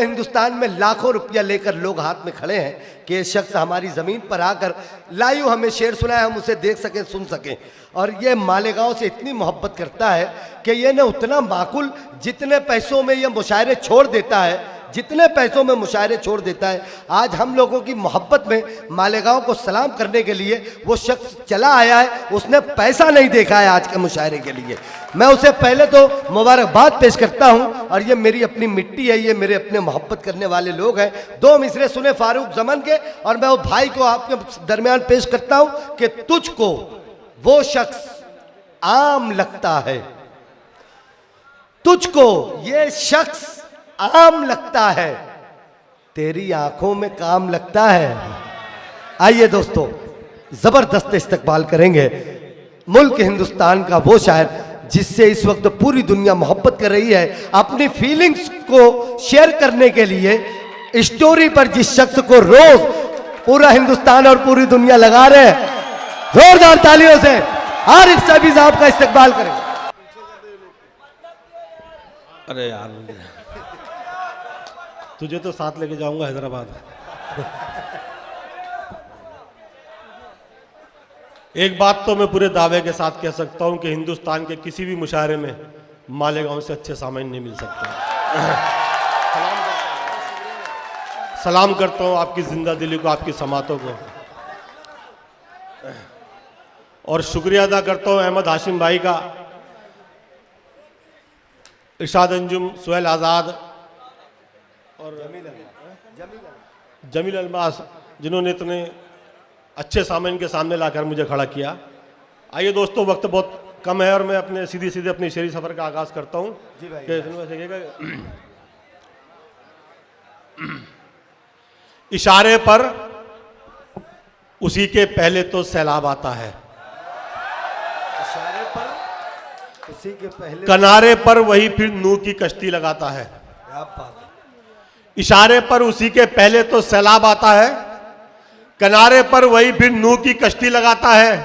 हिंदुस्तान में लाखों रुपया लेकर लोग हाथ में खड़े हैं कि ये शख्स हमारी ज़मीन पर आकर लाइव हमें शेर सुनाए, हम उसे देख सकें, सुन सकें। और ये मालेगांव से इतनी मोहब्बत करता है कि ये न उतना माकूल जितने पैसों में ये मुशायरे छोड़ देता है, जितने पैसों में मुशायरे छोड़ देता है। आज हम लोगों की मोहब्बत में मालेगांव को सलाम करने के लिए वो शख्स चला आया है, उसने पैसा नहीं देखा है आज के मुशायरे के लिए। मैं उसे पहले तो मुबारकबाद पेश करता हूं, और ये मेरी अपनी मिट्टी है, ये मेरे अपने मोहब्बत करने वाले लोग हैं। दो मिसरे सुने फारूक जमन के, और मैं वो भाई को आपके दरमियान पेश करता हूं कि तुझको वो शख्स आम लगता है, तुझको ये शख्स आम लगता है, तेरी आंखों में काम लगता है। आइए दोस्तों, जबरदस्त इस्तकबाल करेंगे मुल्क हिंदुस्तान का वो शायर जिससे इस वक्त पूरी दुनिया मोहब्बत कर रही है, अपनी फीलिंग्स को शेयर करने के लिए स्टोरी पर जिस शख्स को रोज पूरा हिंदुस्तान और पूरी दुनिया लगा रहे हैं। जोरदार तालियों से आरिफ साहबी साहब का इस्तकबाल करें। अरे यार, तुझे तो साथ लेके जाऊंगा हैदराबाद। एक बात तो मैं पूरे दावे के साथ कह सकता हूं कि हिंदुस्तान के किसी भी मुशायरे में मालेगांव से अच्छे सामान नहीं मिल सकते। सलाम करता हूं आपकी जिंदा दिली को, आपकी समातों को, और शुक्रिया अदा करता हूं अहमद हाशिम भाई का, इरशाद अंजुम, सुहेल आज़ाद और जमील अलमास, जिन्होंने इतने अच्छे सामान के सामने लाकर मुझे खड़ा किया। आइए दोस्तों, वक्त बहुत कम है और मैं अपने सीधे सीधे अपनी शेरी सफ़र का आगाज़ करता हूँ। इशारे पर उसी के पहले तो सैलाब आता है, इशारे पर उसी के पहले किनारे पर वही फिर नूह की कश्ती लगाता है। इशारे पर उसी के पहले तो सैलाब आता है, किनारे पर वही फिर नूह की कश्ती लगाता है।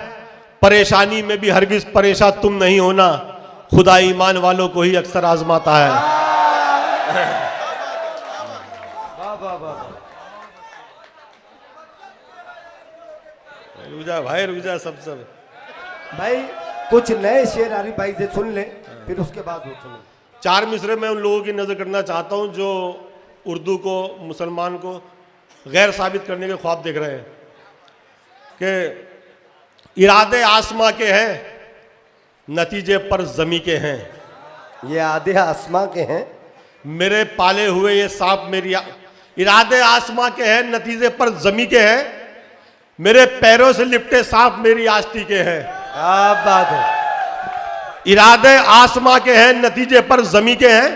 परेशानी में भी हरगिज परेशान तुम नहीं होना, खुदा ईमान वालों को ही अक्सर आजमाता है। रुजा भाई, रुजा सब भाई, कुछ नए शेर आरिफ भाई से सुन ले, फिर उसके बाद वो सुनो। चार मिसरे मैं उन लोगों की नजर करना चाहता हूं जो उर्दू को, मुसलमान को गैर साबित करने के ख्वाब देख रहे हैं कि इरादे आसमां के हैं, नतीजे पर जमी के हैं। ये आधे आसमां के हैं, मेरे पाले हुए ये सांप मेरी इरादे आसमां के हैं, नतीजे पर जमी के हैं। मेरे पैरों से लिपटे सांप मेरी आस्ती के हैं। क्या बात है। इरादे आसमां के हैं, नतीजे पर जमी के हैं।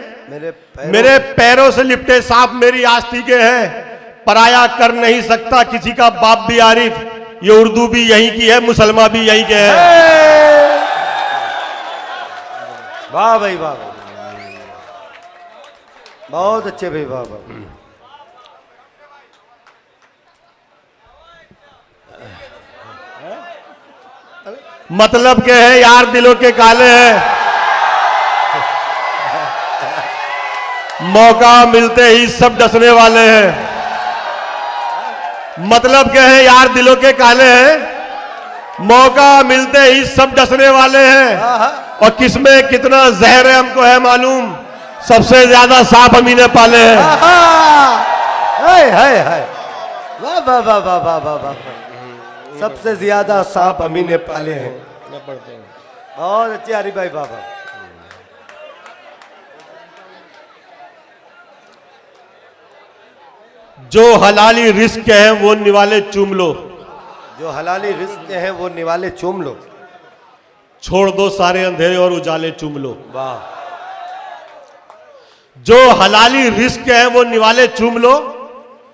मेरे पैरों से लिपटे सांप मेरी आस्ती के हैं। पराया कर नहीं सकता किसी का बाप भी आरिफ, ये उर्दू भी यहीं की है, मुसलमान भी यहीं के हैं। वाह भाई वाह, बहुत अच्छे भाई, वाह वाह। मतलब के हैं यार दिलों के काले हैं, मौका मिलते ही सब डसने वाले हैं। मतलब के हैं यार दिलों के काले हैं, मौका मिलते ही सब डसने वाले हैं। और किसमें कितना जहर है हमको है मालूम, सबसे ज्यादा सांप हम ही ने पाले हैं। हाय हाय हाय, वाह वाह वाह वाह वाह वाह वाह, सबसे ज्यादा सांप हम ही ने पाले हैं। बहुत अच्छे आरिफ भाई, वाह वाह। जो हलाली रिस्क है वो निवाले चूम लो, जो हलाली रिस्क हैं वो निवाले चूम लो। छोड़ दो सारे अंधेरे और उजाले चूम लो। वाह। जो हलाली रिस्क है वो निवाले चूम लो,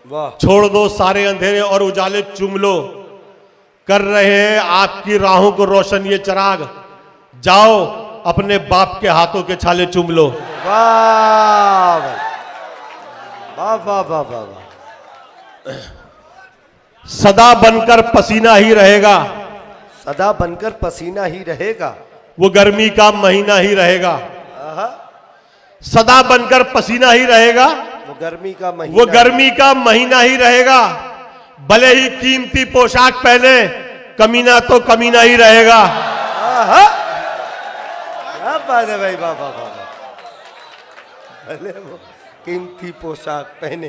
वाह। छोड़ दो सारे अंधेरे और उजाले चूम लो। कर रहे हैं आपकी राहों को रोशन ये चिराग, जाओ अपने बाप के हाथों के छाले चूम लो। वाह वाह वाह वाह वाह वाह। सदा बनकर पसीना ही रहेगा, सदा बनकर पसीना ही रहेगा, वो गर्मी का महीना ही रहेगा। सदा बनकर पसीना ही रहेगा, वो गर्मी का महीना, वो गर्मी का महीना ही रहेगा। भले ही कीमती पोशाक पहने, कमीना तो कमीना ही रहेगा। क्या बात है भाई, वाह वाह वाह। भले वो कीमती पोशाक पहने,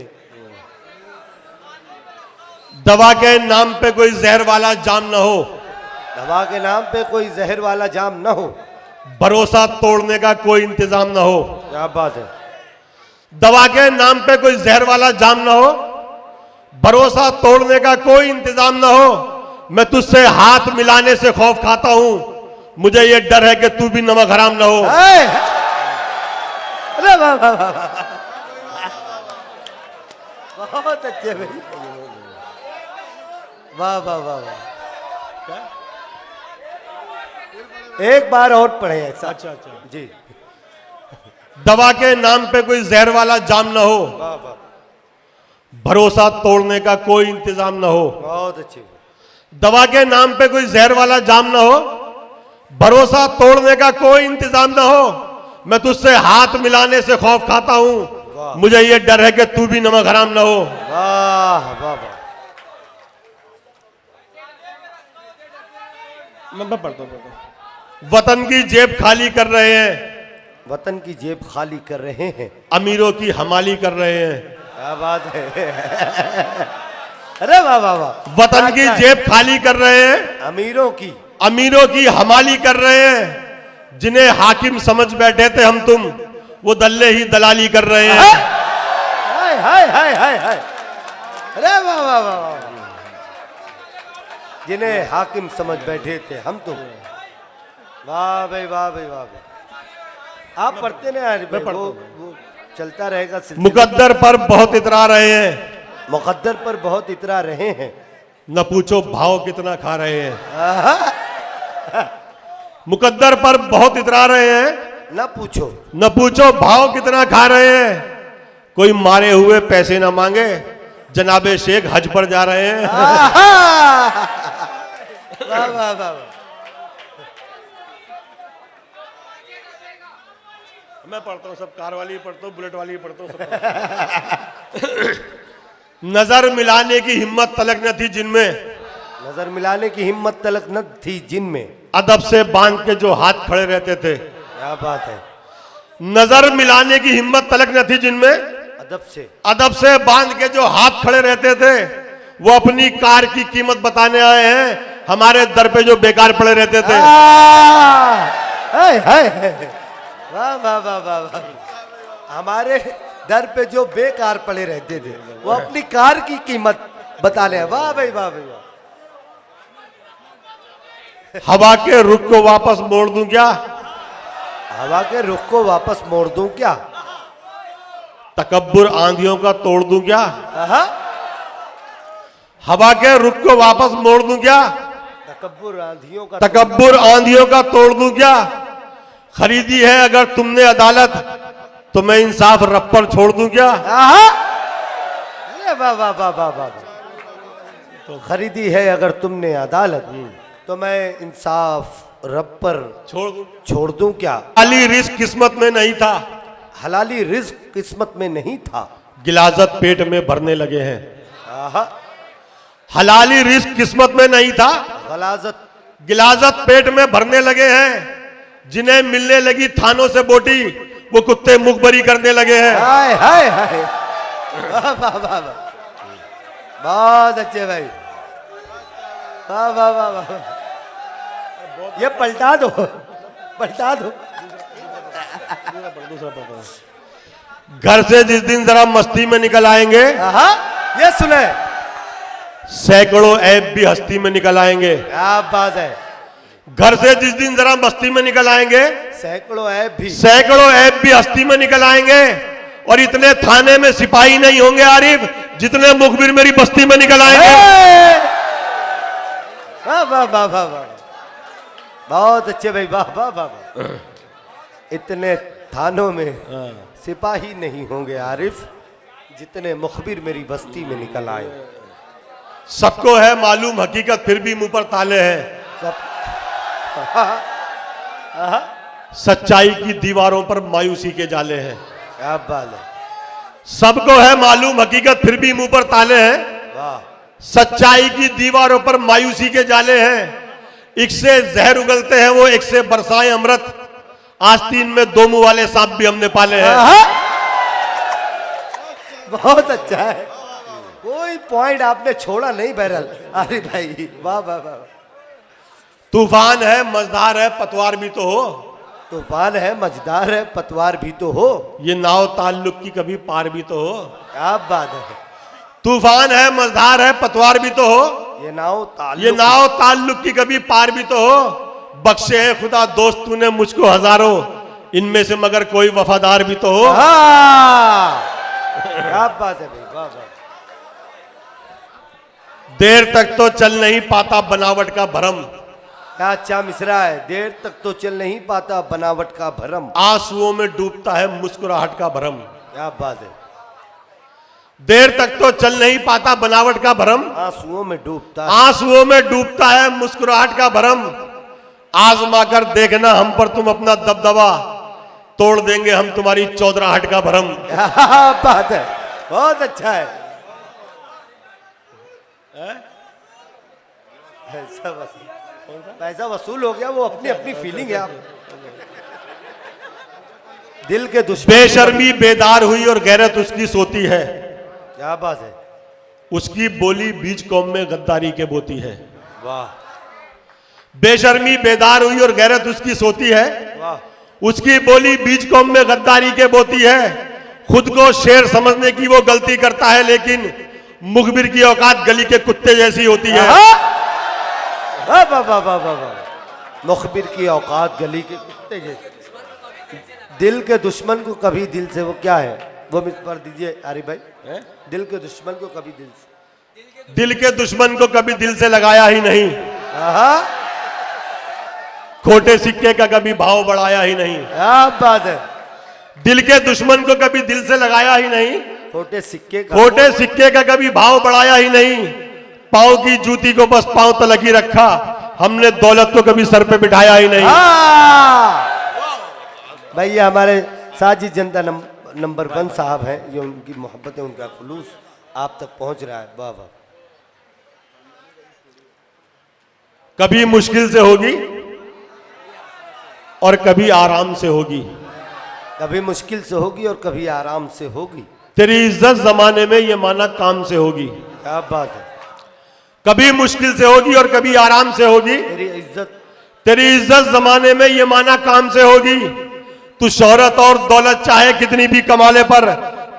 दवा के नाम पे कोई जहर वाला जाम न हो, दवा के नाम पे कोई जहर वाला जाम न हो, भरोसा तोड़ने का कोई इंतजाम न हो। क्या बात है। दवा के नाम पे कोई जहर वाला जाम न हो, भरोसा तोड़ने का कोई इंतजाम न हो। मैं तुझसे हाथ मिलाने से खौफ खाता हूं, मुझे ये डर है कि तू भी नमक हराम न हो। अरे वाह वाह वाह, बहुत अच्छे भाई, वाह वाह वाह वाह। एक बार और पढ़े ऐसा। अच्छा अच्छा जी। दवा के नाम पे कोई जहर वाला जाम न हो, वाह वाह, भरोसा तोड़ने का कोई इंतजाम न हो। बहुत अच्छी। दवा के नाम पे कोई जहर वाला जाम न हो, भरोसा तोड़ने का कोई इंतजाम न हो। मैं तुझसे हाथ मिलाने से खौफ खाता हूं, मुझे ये डर है कि तू भी नमक हराम न हो। वाह वाह वाह। मैं पढ़ता हूं। वतन की जेब खाली कर रहे हैं, वतन की जेब खाली कर रहे हैं, अमीरों की हमाली कर रहे हैं। क्या बात है। अरे वाह वाह वाह। वतन की जेब खाली कर रहे हैं, अमीरों की हमाली कर रहे हैं। जिन्हें हाकिम समझ बैठे थे हम तुम, वो दल्ले ही दलाली कर रहे हैं। हाय हाय हाय हाय हाय। अरे वाह वाह वाह वाह। जिन्हें हाकिम समझ बैठे थे हम तुम, वाह भाई वाह भाई वाह भाई। आप पढ़ते ना यार भाई, वो चलता रहेगा सिलसिला। मुकद्दर पर बहुत इतरा रहे हैं, मुकद्दर पर बहुत इतरा रहे हैं, न पूछो भाव कितना खा रहे हैं। मुकद्दर पर बहुत इतरा रहे हैं, न पूछो भाव कितना खा रहे हैं। कोई मारे हुए पैसे ना मांगे, जनाबे शेख हज पर जा रहे हैं। वाह वाह वाह। मैं पढ़ता हूँ, सब कार वाली पढ़ता हूँ, बुलेट वाली पढ़ता हूँ, नजर मिलाने की हिम्मत तलक न थी जिनमें, नजर मिलाने की हिम्मत तलक न थी जिनमें, अदब से बांध के जो हाथ खड़े रहते थे। क्या बात है। नजर मिलाने की हिम्मत तलक न थी जिनमें, अदब से बांध के जो हाथ खड़े रहते थे। वो अपनी कार की कीमत बताने आए हैं, हमारे दर पे जो बेकार पड़े रहते थे। वाह वाह वाह वाह वाह। हमारे दर पे जो बेकार पड़े रहते थे, वो अपनी कार की कीमत बताने हैं। वाह भाई वाह भाई वाह। हवा के रुख को वापस मोड़ दूं क्या, हवा के रुख को वापस मोड़ दूं क्या, तकब्बुर आंधियों का तोड़ दूं क्या। हवा के रुख को वापस मोड़ दूं क्या, तकब्बुर आंधियों का तोड़ दूं क्या। खरीदी है अगर तुमने अदालत, तो मैं इंसाफ रब पर छोड़ दूं क्या। अरे वाह वाह वाह वाह वाह। तो खरीदी है अगर तुमने अदालत, तो मैं इंसाफ रब पर छोड़ दूं क्या। हलाली रिस्क किस्मत में नहीं था, हलाली रिस्क किस्मत में नहीं था, गिलाजत पेट में भरने लगे हैं। हलाली रिस्क किस्मत में नहीं था, गिलाजत पेट में भरने लगे हैं। जिन्हें मिलने लगी थानों से बोटी, वो कुत्ते मुखबरी करने लगे हैं। हाय हाय हाय। वाह वाह वाह वाह। बहुत अच्छे भाई, वाह वाह वाह वाह। ये पलटा दो, पलटा दो। घर से जिस दिन जरा मस्ती में निकल आएंगे, ये सुने, सैकड़ों ऐब भी हस्ती में निकल आएंगे। क्या बात है। घर से जिस दिन जरा मस्ती में निकल आएंगे, सैकड़ों ऐब भी हस्ती में निकल आएंगे। और इतने थाने में सिपाही नहीं होंगे आरिफ, जितने मुखबिर मेरी बस्ती में निकल आएंगे। वाह वाह वाह वाह वाह। बहुत अच्छे भाई, वाह वाह वाह। इतने थानों में सिपाही नहीं होंगे आरिफ, जितने मुखबिर मेरी बस्ती में निकल आए। सबको है मालूम हकीकत, फिर भी मुंह पर ताले हैं। सच्चाई की दीवारों पर मायूसी के जाले हैं। क्या बात है। सबको है मालूम हकीकत फिर भी मुंह पर ताले हैं। वाह, सच्चाई की दीवारों पर मायूसी के जाले हैं। एक से जहर उगलते हैं वो, एक से बरसाएं अमृत। आस्तीन में दो मुंह वाले सांप भी हमने पाले हैं। बहुत अच्छा है, कोई पॉइंट आपने छोड़ा नहीं बहरहाल। अरे भाई वाह वाह वाह। तूफान है मजदार है पतवार भी तो हो। तूफान है मजेदार है पतवार भी तो हो। ये नाव ताल्लुक की कभी पार भी तो हो। क्या बात है। तूफान है मजदार है पतवार भी तो हो। ये नाव ताल्लुक की कभी पार भी तो हो। बख्शे है खुदा दोस्त तूने मुझको हजारों, इनमें से मगर कोई वफादार भी तो हो। क्या बात है भाई, वाह वाह। देर तक तो चल नहीं पाता बनावट का भरम। क्या अच्छा मिसरा है। देर तक तो चल नहीं पाता बनावट का भरम। आंसुओं में डूबता है मुस्कुराहट का भरम। क्या बात है। देर तक तो चल नहीं पाता बनावट का भरम। आंसुओं में डूबता है मुस्कुराहट का भरम। आजमा कर देखना हम पर तुम अपना दबदबा, तोड़ देंगे हम तुम्हारी चौधराहट का भरम। क्या बात है, बहुत अच्छा है। पैसा वसूल हो गया, वो अपनी अपनी फीलिंग है। आप दिल के दुश्मन। बेशर्मी बेदार हुई और गैरत उसकी सोती है। क्या बात है। उसकी बोली बीच कौम में गद्दारी के बोती है। वाह। बेशर्मी बेदार हुई और गैरत उसकी सोती है। वाह। उसकी बोली बीच कौम में गद्दारी के बोती है। खुद को शेर समझने की वो गलती करता है, लेकिन मुखबिर की औकात गली के कुत्ते जैसी होती है। वाह वाह वाह वाह वाह। मुखबिर की औकात गली के कुत्ते जैसी। दिल के दुश्मन को कभी दिल से, वो क्या है वो पर दीजिए आरिफ भाई। दिल के दुश्मन को कभी दिल से लगाया ही नहीं। खोटे सिक्के का कभी भाव बढ़ाया ही नहीं। क्या बात है। दिल के दुश्मन को कभी दिल से लगाया ही नहीं। खोटे सिक्के का कभी भाव बढ़ाया ही नहीं। पाँव की जूती को बस पाँव तलक ही रखा, हमने दौलत को कभी सर पे बिठाया ही नहीं। भैया हमारे साजिद जनता नंबर 1 साहब हैं, ये उनकी मोहब्बत है, उनका खुलूस आप तक पहुंच रहा है। वाह वाह। कभी मुश्किल से होगी और कभी आराम से होगी। कभी मुश्किल से होगी और कभी आराम से होगी। तेरी इज्जत जमाने में ये माना काम से होगी। क्या बात है। कभी मुश्किल से होगी और कभी आराम से होगी। तेरी इज्जत जमाने में ये माना काम से होगी। तू शोहरत और दौलत चाहे कितनी भी कमा ले, पर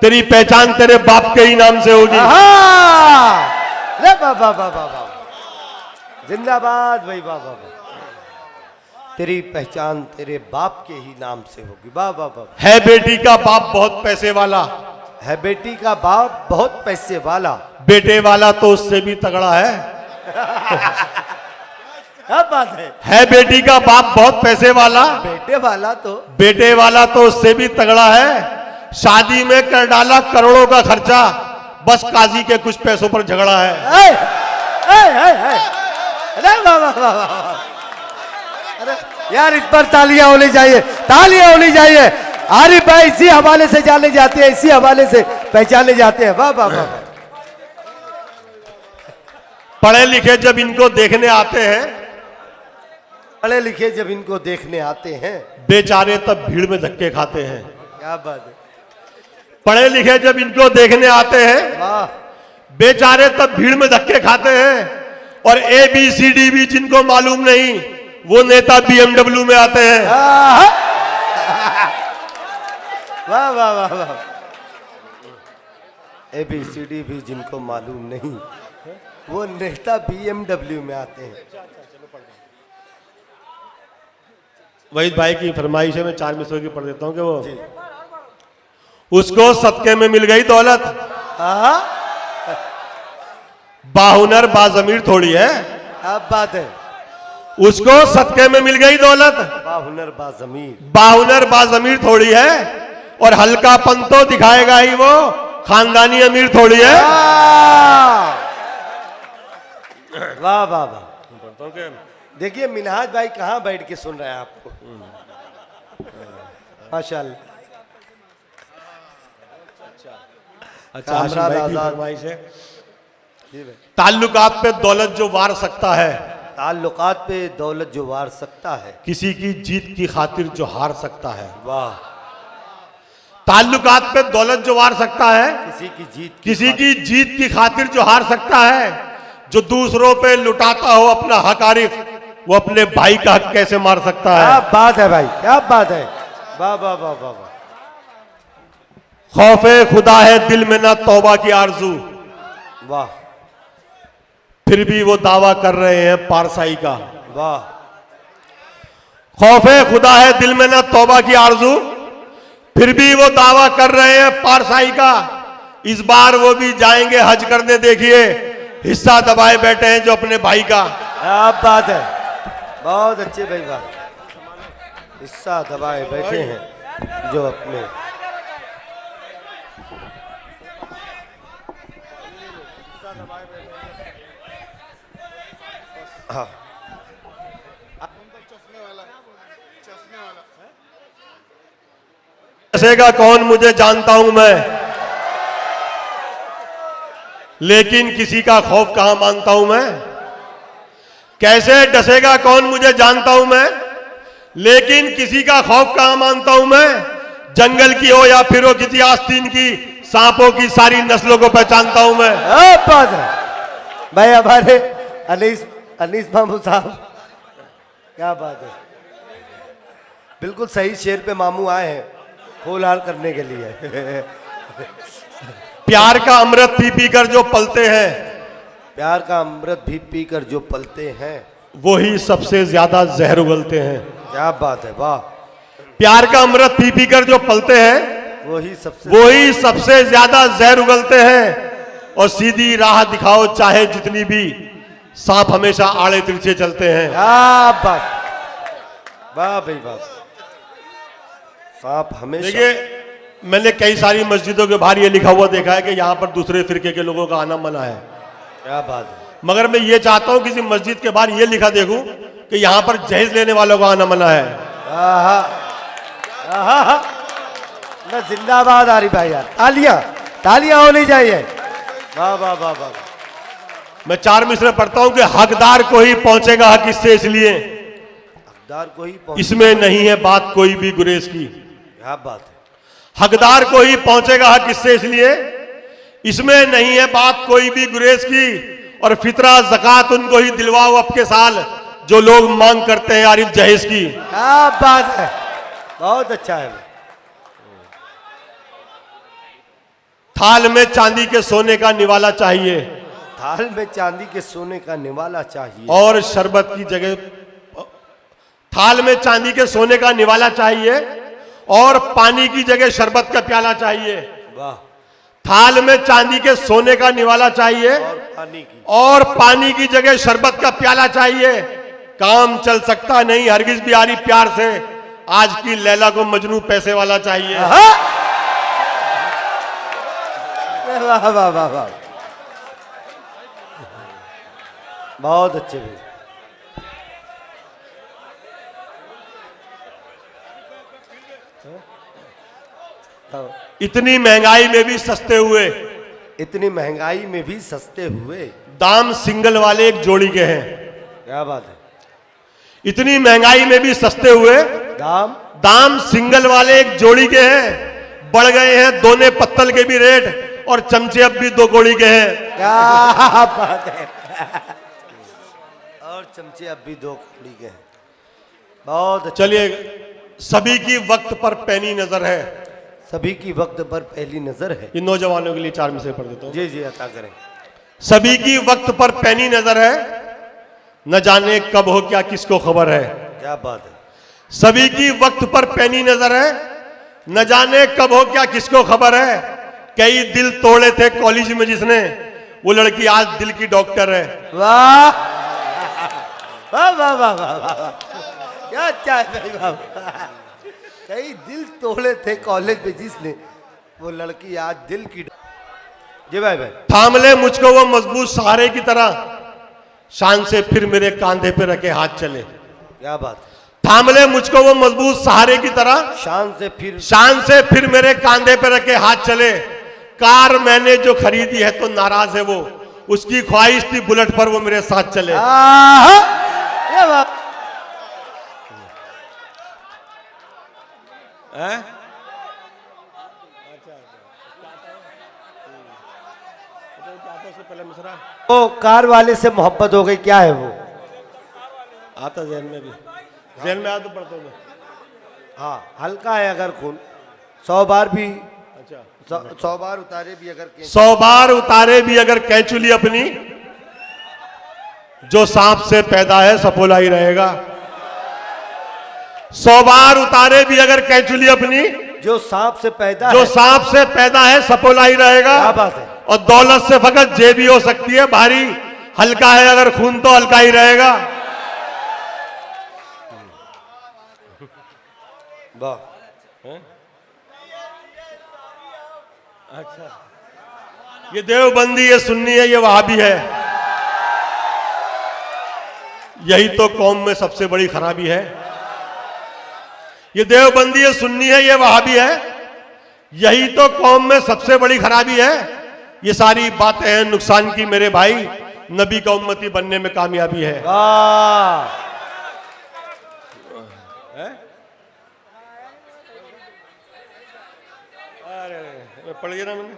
तेरी पहचान तेरे बाप के ही नाम से होगी। जिंदाबाद भाई, वाह वाह। तेरी पहचान तेरे बाप के ही नाम से होगी। वाह वाह वाह। है बेटी का बाप बहुत पैसे वाला। है बेटी का बाप बहुत पैसे वाला। बेटे वाला तो उससे भी तगड़ा है। क्या बात है। है बेटी का बाप बहुत पैसे वाला। बेटे वाला तो उससे भी तगड़ा है। शादी में कर डाला करोड़ों का खर्चा, बस काजी के कुछ पैसों पर झगड़ा है। अरे वाह वाह वाह। अरे यार इस पर तालियां होनी चाहिए। आरिफ भाई इसी हवाले से जाने जाते हैं, इसी हवाले से पहचाने जाते हैं। वाह वाह वाह। पढ़े लिखे जब इनको देखने आते हैं, बेचारे तब भीड़ में धक्के खाते हैं। क्या बात है। पढ़े लिखे जब इनको देखने आते हैं, वाह, बेचारे तब भीड़ में धक्के खाते हैं। और ABCD भी जिनको मालूम नहीं, वो नेता BMW में आते हैं। वाह वाह वाह वाह। ABCD भी जिनको मालूम नहीं, वो नेता BMW में आते हैं। वहीद भाई की फरमाइश है, मैं 4 मिसरों की पढ़ देता हूँ कि वो उसको सदके में मिल गई दौलत, बाहुनर बाजमीर थोड़ी है। अब बात है। उसको सदके में मिल गई दौलत, बाहुनर बाजमीर थोड़ी है। और हल्कापन तो दिखाएगा ही वो, खानदानी अमीर थोड़ी है। वाह वाह वाह। देखिए मिनहाज भाई कहाँ बैठ के सुन रहे हैं आपको। माशाल्लाह। अच्छा, हाशिम कामरान भाई की आजाद। फरमाइश है। जी भाई। ताल्लुकात पे दौलत जो वार सकता है, ताल्लुकात पे दौलत जो वार सकता है, किसी की जीत की खातिर जो हार सकता है। वाह। ताल्लुकात पे दौलत जो वार सकता है, किसी की जीत की जीत की खातिर जो हार सकता है, जो दूसरों पे लुटाता हो अपना हक आरिफ, वो अपने भाई का हक कैसे मार सकता क्या है। बात है भाई, क्या बात है। वाह वाह वाह वाह वाह। खौफे खुदा है दिल में ना तौबा की आरजू, वाह फिर भी वो दावा कर रहे हैं पारसाई का। वाह। खौफे खुदा है दिल में ना तौबा की आरजू, फिर भी वो दावा कर रहे हैं पारसाई का। इस बार वो भी जाएंगे हज करने, देखिए हिस्सा दबाए बैठे हैं जो अपने भाई का। क्या बात है, बहुत अच्छे भाई बात। हिस्सा दबाए बैठे हैं जो अपने। हाँ डसेगा कौन मुझे जानता हूं मैं, लेकिन किसी का खौफ कहां मानता हूं मैं। कैसे डसेगा कौन मुझे जानता हूं मैं, लेकिन किसी का खौफ कहां मानता हूं मैं। जंगल की हो या फिर हो किसी आस्तीन की, सांपों की सारी नस्लों को पहचानता हूं मैं। क्या बात है भाई। हमारे अनीस मामू साहब, क्या बात है। बिल्कुल सही शेर पे मामू आए हैं फूलहार करने के लिए। प्यार का अमृत पी पी कर जो पलते हैं, प्यार का अमृत भी पीकर जो पलते हैं, वही सबसे ज्यादा जहर उगलते हैं। क्या बात है, वाह। प्यार का अमृत पी पी कर जो पलते हैं, वही सबसे ज्यादा जहर उगलते हैं। और सीधी राह दिखाओ चाहे जितनी भी, सांप हमेशा आड़े तिरछे चलते हैं। क्या बात, वाह भाई वाह। सांप हमेशा। देखिए, मैंने कई सारी मस्जिदों के बाहर ये लिखा हुआ देखा है कि यहाँ पर दूसरे फिरके के लोगों का आना मना है। क्या बात है। मगर मैं ये चाहता हूँ किसी मस्जिद के बाहर ये लिखा देखूं कि यहाँ पर जहेज लेने वालों का आना मना है। आहा, आहा, ना जिंदाबाद आ रही भाई यार। तालियां तालियां होनी चाहिए। वाह वाह वाह वाह। मैं 4 मिसरे पढ़ता हूँ कि हकदार को ही पहुंचेगा हक इससे, इसलिए हकदार को ही इसमें नहीं है बात कोई भी गुरेज की। क्या बात है। हकदार को ही पहुंचेगा हक इससे, इसलिए इसमें नहीं है बात कोई भी गुरेज की। और फितरा ज़कात उनको ही दिलवाओ अब के साल, जो लोग मांग करते हैं आरिफ जहेज की। क्या बात है, बहुत अच्छा है। थाल में चांदी के सोने का निवाला चाहिए, थाल में चांदी के सोने का निवाला चाहिए। और शरबत की जगह, थाल में चांदी के सोने का निवाला चाहिए, और पानी की जगह शरबत का प्याला चाहिए। वाह। थाल में चांदी के सोने का निवाला चाहिए, और पानी की जगह शरबत का प्याला चाहिए। काम चल सकता नहीं हरगिज भी आरी प्यार से, आज की लैला को मजनू पैसे वाला चाहिए। वाह वाह वाह वाह, बहुत अच्छे भाई। इतनी महंगाई में भी सस्ते हुए, इतनी महंगाई में भी सस्ते हुए, दाम सिंगल वाले एक जोड़ी के हैं। क्या बात है। इतनी महंगाई में भी सस्ते हुए, दाम सिंगल वाले एक जोड़ी के हैं। बढ़ गए हैं दोने पत्तल के भी रेट, और चमचे अब भी 2 कौड़ी के हैं। क्या बात है। और चमचे अब भी 2 कौड़ी के हैं। बहुत अच्छा। चलिए, सभी की वक्त पर पैनी नजर है, सभी की वक्त पर पहली नजर है। ये नौजवानों के लिए 4 मिसरे पढ़ देता हूं। जी जी, अता करें। सभी की वक्त पर पैनी नजर है, न जाने कब हो क्या किसको खबर है। क्या बात है। सभी की वक्त पर पैनी नजर है, न जाने कब हो क्या किसको खबर है। कई दिल तोड़े थे कॉलेज में जिसने, वो लड़की आज दिल की डॉक्टर है। वाह वाह वाह वाह वाह वाह, क्या अच्छा है भाई वाह। कई दिल तोड़े थे कॉलेज में जिसने, वो लड़की आज दिल की। जी भाई भाई। थाम ले मुझको वो मजबूत सहारे की तरह, शान से फिर मेरे कांधे पे रखे हाथ चले। क्या बात। थाम ले मुझको वो मजबूत सहारे की तरह, शान से फिर मेरे कांधे पे रखे हाथ चले। कार मैंने जो खरीदी है तो नाराज है वो, उसकी ख्वाहिश थी बुलेट पर वो मेरे साथ चले। ये बात वो कार वाले से मोहब्बत हो गई, क्या है वो? आता जहन में भी, जहन में आ तो पड़ता हूँ मैं। हाँ, हल्का है अगर खून 100 बार भी, अच्छा 100 बार उतारे भी अगर 100 बार उतारे भी अगर कैंचुली अपनी, जो सांप से पैदा है सपोला ही रहेगा। 100 बार उतारे भी अगर कैंचुली अपनी, जो सांप से पैदा जो है, सांप से पैदा है सपोला ही रहेगा। क्या बात है। और दौलत से फकत जेबी हो सकती है भारी, हल्का है अगर खून तो हल्का ही रहेगा। वाह, अच्छा, ये देवबंदी, ये सुन्नी है, ये वहाबी है। यही तो कौम में सबसे बड़ी खराबी है। ये देवबंदी, ये सुन्नी है, ये वहाबी है, यही तो कौम में सबसे बड़ी खराबी है। ये सारी बातें हैं नुकसान की मेरे भाई, नबी का उम्मती बनने में कामयाबी है। वाह, अरे पढ़ गया ना मैंने।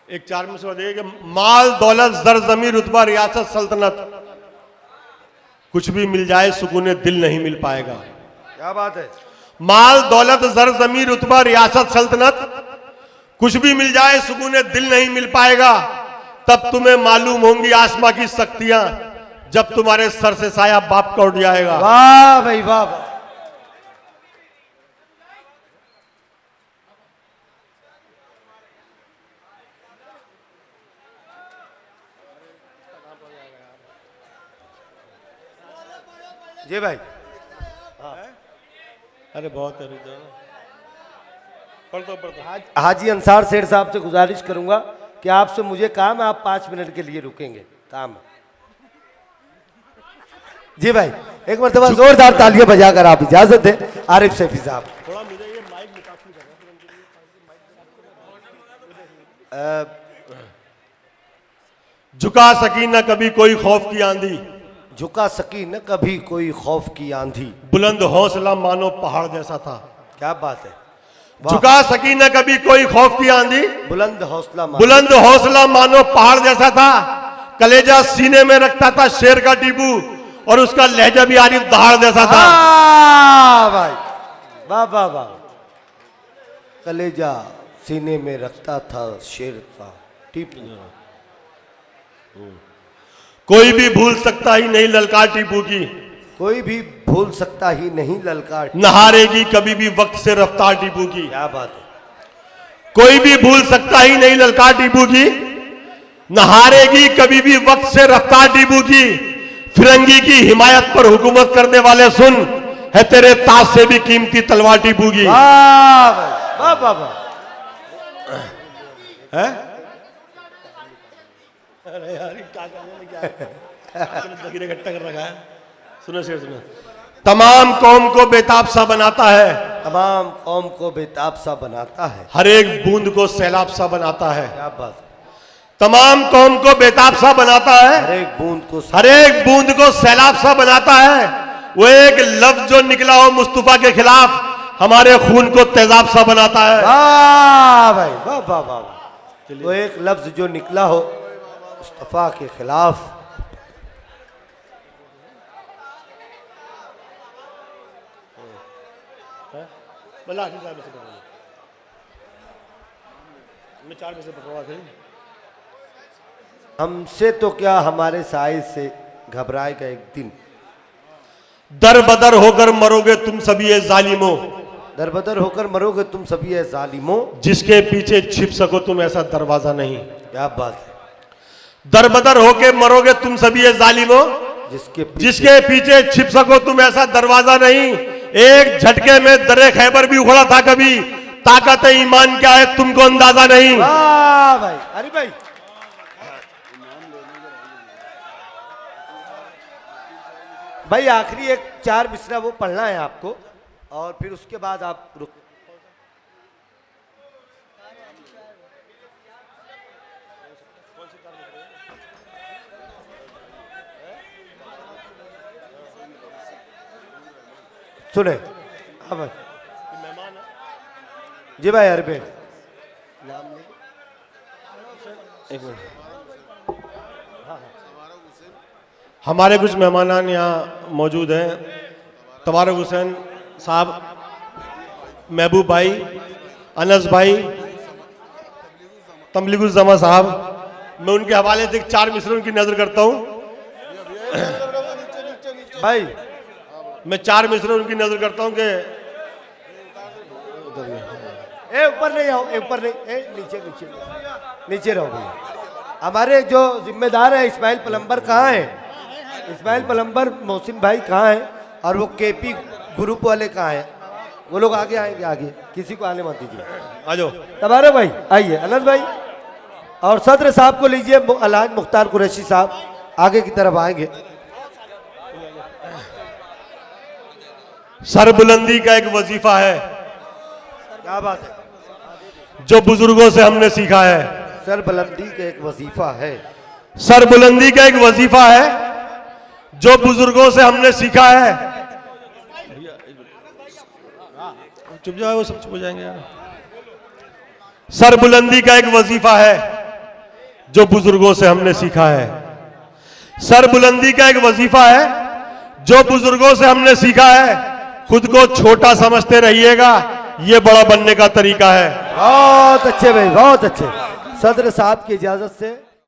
एक 4 में से बताइए कि माल दौलत जर जमी रुतबा रियासत सल्तनत, कुछ भी मिल जाए सुकून दिल नहीं मिल पाएगा। क्या बात है। माल दौलत जर जमी रुतबा रियासत सल्तनत, कुछ भी मिल जाए सुकून दिल नहीं मिल पाएगा। तब तुम्हें मालूम होंगी आसमां की शक्तियां, जब तुम्हारे सर से साया बाप का उठ जाएगा। वाह भाई वाह, वाह। जी भाई, अरे बहुत है, पढ़ दो। हाजी अंसार सेठ साहब से गुजारिश करूंगा कि आपसे मुझे काम है, आप 5 मिनट के लिए रुकेंगे, काम है। जी भाई, एक मरतबा जोरदार तालियां बजाकर आप इजाजत दें आरिफ सैफी साहब। थोड़ा मुझे ये माइक निकासी झुका सकी न कभी कोई खौफ की आंधी, झुका सकी न कभी कोई खौफ की आंधी, बुलंद हौसला मानो पहाड़ जैसा था। क्या बात है। झुका सकी न कभी कोई खौफ की आंधी, बुलंद हौसला बुलंद हौसला मानो पहाड़ जैसा था। कलेजा सीने में रखता था शेर का टीबू, और उसका लहजा भी आरिफ दहाड़ जैसा था। भाई वाह वाह वाह, कलेजा सीने में रखता था शेर का टीपू। कोई भी भूल सकता ही नहीं ललकार टीपू की, कोई भी भूल सकता ही नहीं ललकार, नहारेगी कभी भी वक्त से रफ्तार टीपू की। क्या बात है। कोई भी भूल सकता ही नहीं ललकार टीपू की, नहारेगी कभी भी वक्त से रफ्तार टीपू की। फिरंगी की हिमायत पर हुकूमत करने वाले सुन, है तेरे ताज से भी कीमती तलवार टीपू की। वाह भाई वाह वाह वाह। अरे यार क्या इकट्ठा कर रखा है। सुनो शेर सुनो। तमाम कौम को बेताब सा बनाता है, तमाम कौम को बेताब सा बनाता है, हर एक बूंद को सैलाब सा बनाता है। क्या बात है। तमाम कौम को बेताब सा बनाता है, हर एक बूंद को, हर एक बूंद को सैलाब सा बनाता है। वो एक लफ्ज जो निकला हो मुस्तफा के खिलाफ, हमारे खून को तेजाब सा बनाता है। वाह भाई वाह वाह वाह। वो एक लफ्ज जो निकला हो मुस्तफा के खिलाफ, हमसे तो क्या हमारे साइज से घबराएगा एक दिन। दर बदर होकर मरोगे तुम सभी ये जालिमों, दर बदर होकर मरोगे तुम सभी ये जालिमों, जिसके पीछे छिप सको तुम ऐसा दरवाजा नहीं। क्या बात है। दर बदर होकर मरोगे तुम सभी ये जालिमों, जिसके पीछे छिप सको तुम ऐसा दरवाजा नहीं। एक झटके में दरे खैबर भी उखड़ा था कभी, ताकत ईमान क्या है तुमको अंदाजा नहीं। वाह भाई, अरे भाई भाई आखिरी एक 4 मिसरा वो पढ़ना है आपको। और फिर उसके बाद आप रुक। सुने अब जी भाई अरबे नाम ले एक मिनट। हमारे कुछ मेहमान यहाँ मौजूद हैं। तबारक हुसैन साहब, महबूब भाई, अनस भाई, तबलीगुल जमा साहब, मैं उनके हवाले से 4 मिसरे उनकी नजर करता हूँ। भाई मैं 4 मिसरे उनकी नजर करता हूँ कि ए ऊपर नहीं आओ, ऊपर नहीं, ए नीचे नीचे नीचे रहो भैया। हमारे जो जिम्मेदार है इस्माइल प्लम्बर कहाँ है? इस्माइल प्लम्बर मोहसिन भाई कहाँ है? और वो केपी ग्रुप वाले कहाँ हैं? वो लोग आगे आएंगे, आगे किसी को आने मत दीजिए। आ जाओ। तबारक भाई आइए, अनस भाई और सदर साहब को लीजिए, अलहाज मुख्तार कुरैशी साहब आगे की तरफ आएंगे। सरबुलंदी का एक वजीफा है, क्या बात है, जो बुजुर्गों से हमने सीखा है। सरबुलंदी का एक वजीफा है, सरबुलंदी का एक वजीफा है जो बुजुर्गों से हमने सीखा है। चुप जाओ, वो सब चुप हो जाएंगे यार। सरबुलंदी का एक वजीफा है जो बुजुर्गों से हमने सीखा है। सरबुलंदी का एक वजीफा है जो बुजुर्गों से हमने सीखा है। खुद को छोटा समझते रहिएगा, ये बड़ा बनने का तरीका है। बहुत अच्छे भाई, बहुत अच्छे। सदर साहब की इजाजत से